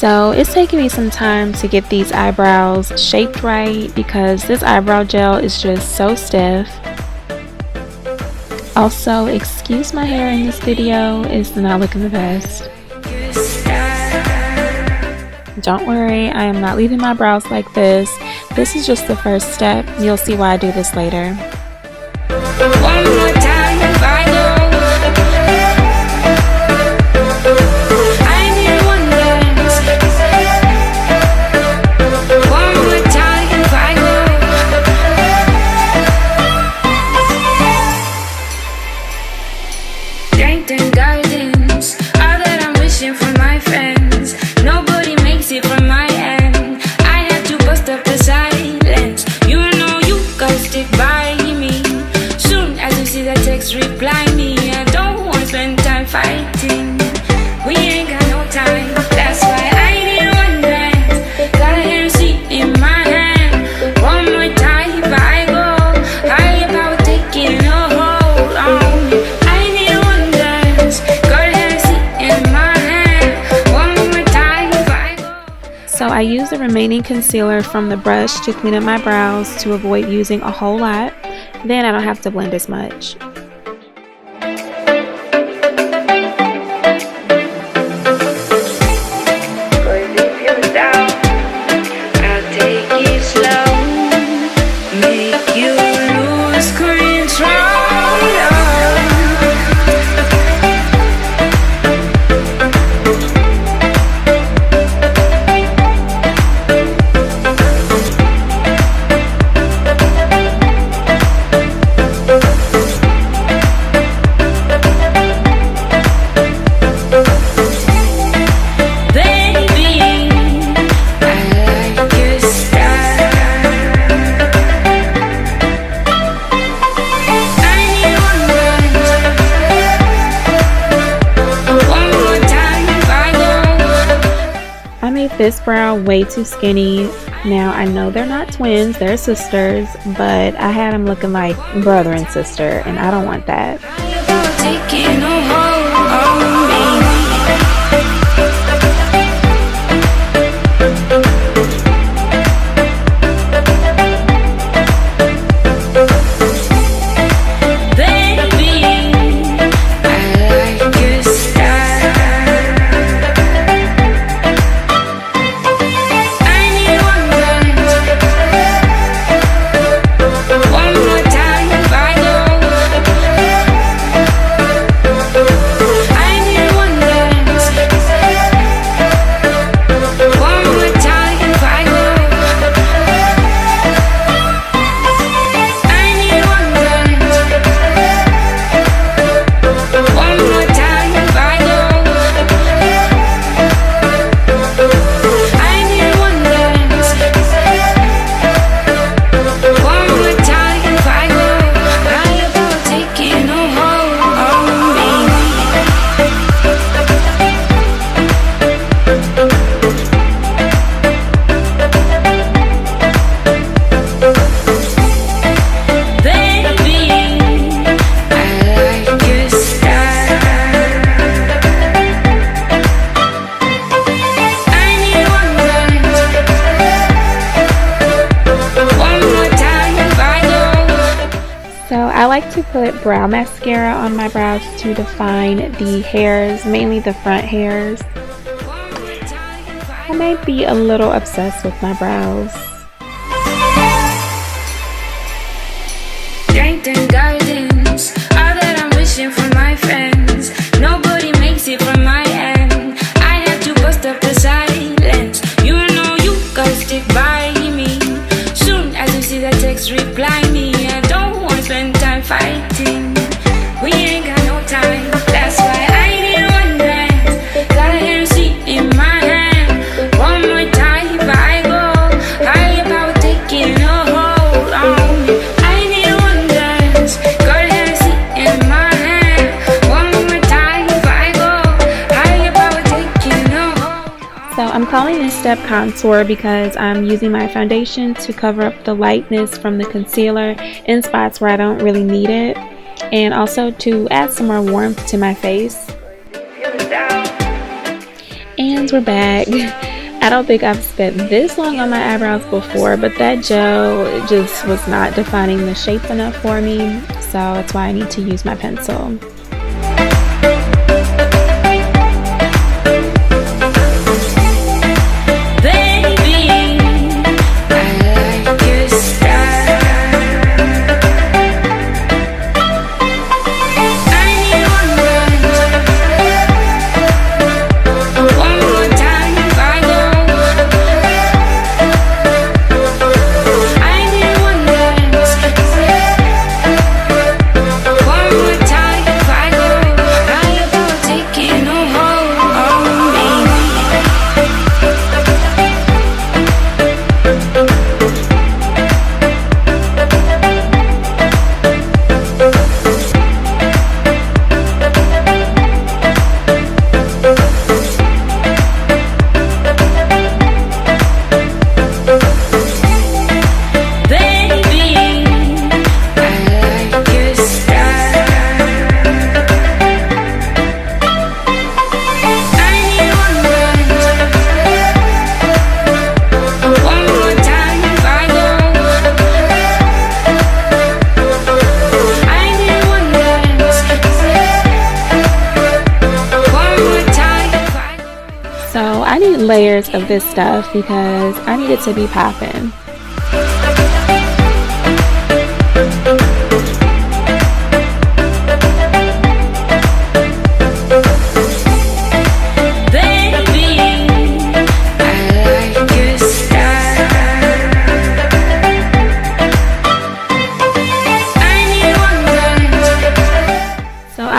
So it's taking me some time to get these eyebrows shaped right because this eyebrow gel is just so stiff. Also, excuse my hair in this video, it's not looking the best. Don't worry, I am not leaving my brows like this. This is just the first step. You'll see why I do this later. One more time if I go. Reply me, I don't want to spend time fighting. We ain't got no time. That's why I need one dance. Got a Hennessy in my hand. One more time if I go. Higher power taking a hold on me. I need one dance. Got a Hennessy in my hand. One more time if I go. So I use the remaining concealer from the brush to clean up my brows to avoid using a whole lot. Then I don't have to blend as much. This brow way too skinny. Now I know they're not twins, they're sisters, but I had them looking like brother and sister, and I don't want that. I like to put brow mascara on my brows to define the hairs, mainly the front hairs. I may be a little obsessed with my brows. Strength and guidance, all that I'm wishing for my friends. No So I'm calling this step contour because I'm using my foundation to cover up the lightness from the concealer in spots where I don't really need it, and also to add some more warmth to my face. And we're back. I don't think I've spent this long on my eyebrows before, but that gel just was not defining the shape enough for me, so that's why I need to use my pencil. I need layers of this stuff because I need it to be popping.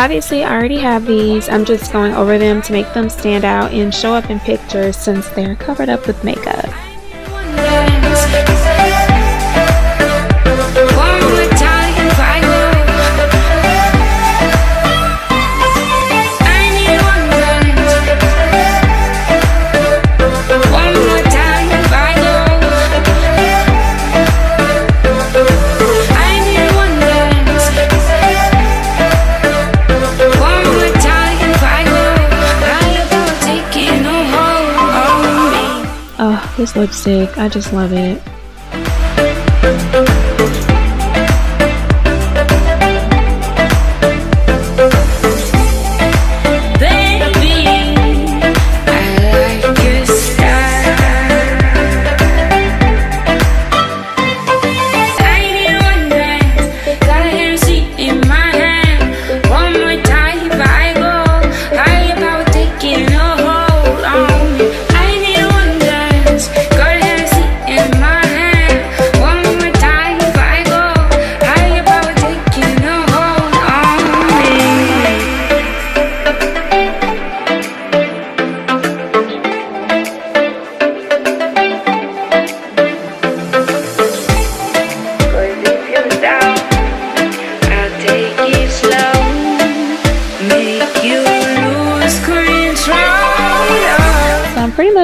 Obviously, I already have these. I'm just going over them to make them stand out and show up in pictures since they're covered up with makeup. This lipstick, I just love it.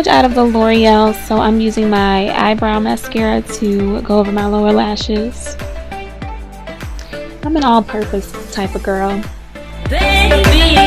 Out of the L'Oreal, so I'm using my eyebrow mascara to go over my lower lashes. I'm an all-purpose type of girl. Baby.